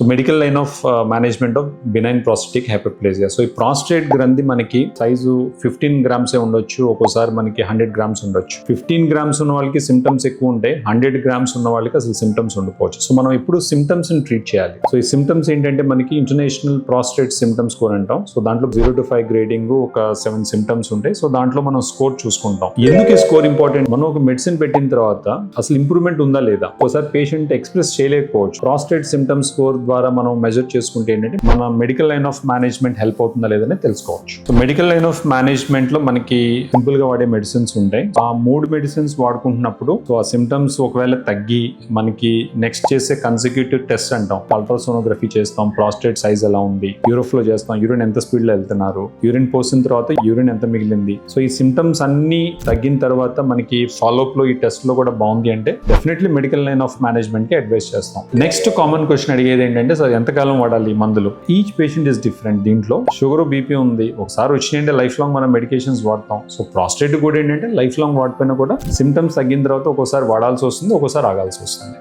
So medical line of management of benign prostatic hyperplasia. So ఈ prostate గ్రంథి మనకి size 15 grams ఉండొచ్చు, ఒక్కోసారి మనకి 100 grams ఉండొచ్చు. 15 grams ఉన్న వాళ్ళకి సిమ్టమ్స్ ఎక్కువ ఉంటాయి, 100 grams ఉన్న వాళ్ళకి అసలు సిమ్టమ్స్ ఉండకపోవచ్చు. సో మనం ఇప్పుడు సిమ్టమ్స్ ని ట్రీట్ చేయాలి. సో ఈ సిమ్టమ్స్ ఏంటంటే మనకి ఇంటర్నేషనల్ ప్రాస్టేట్ సిమ్టమ్స్ స్కోర్ అంటాం. సో దాంట్లో 0 to 5 గ్రేడింగ్ ఒక 7 సిమ్టమ్స్ ఉంటాయి. సో దాంట్లో మనం స్కోర్ చూసుకుంటాం. ఎందుకు ఈ స్కోర్ ఇంపార్టెంట్? మనం ఒక మెడిసిన్ పెట్టిన తర్వాత అసలు ఇంప్రూవ్మెంట్ ఉందా లేదా, ఒకసారి పేషెంట్ ఎక్స్ప్రెస్ చేయలేకపోవచ్చు. ప్రాస్టేట్ సిమ్టమ్ స్కోర్ ద్వారా మనం మెజర్ చేసుకుంటే ఏంటంటే మన medical line of management help అవుతుందా లేదని తెలుసుకోవచ్చు. So medical line of management లో మనకి సింపుల్ గా వాడే మెడిసిన్స్ ఉంటాయి. ఆ 3 మెడిసిన్స్ వాడుకుంటున్నప్పుడు సో ఆ సిమ్టమ్స్ ఒకవేళ తగ్గి మనకి నెక్స్ట్ చేసే కన్సిక్యూటివ్ టెస్ట్ అంటాం. అల్ట్రాసోనోగ్రఫీ చేస్తాం, ప్రాస్టేట్ సైజ్ ఎలా ఉంది, యూరోఫ్లో చేస్తాం, యూరిన్ ఎంత స్పీడ్ లో వెళ్తున్నారు, యూరిన్ పోసిన తర్వాత యూరిన్ ఎంత మిగిలింది. సో ఈ సిమ్టమ్స్ అన్ని తగ్గిన తర్వాత మనకి ఫాలోఅప్ లో ఈ టెస్ట్ లో కూడా బాగుంది అంటే definitely medical line of management కి అడ్వైస్ చేస్తాం. నెక్స్ట్ కామన్ క్వశ్చన్ అడిగేది ఏంటంటే సో ఎంతకాలం వాడాలి మందులు. Each patient is different. దీంట్లో షుగర్, బీపీ ఉంది, ఒకసారి వచ్చినాయంటే లైఫ్ లాంగ్ మనం మెడికేషన్స్ వాడతాం. సో ప్రాస్టేట్ కూడా ఏంటంటే లైఫ్ లాంగ్ వాడిపోయినా కూడా సిమ్టమ్స్ తగ్గిన తర్వాత ఒక్కోసారి వాడాల్సి వస్తుంది, ఒక్కోసారి ఆగాల్సి వస్తుంది.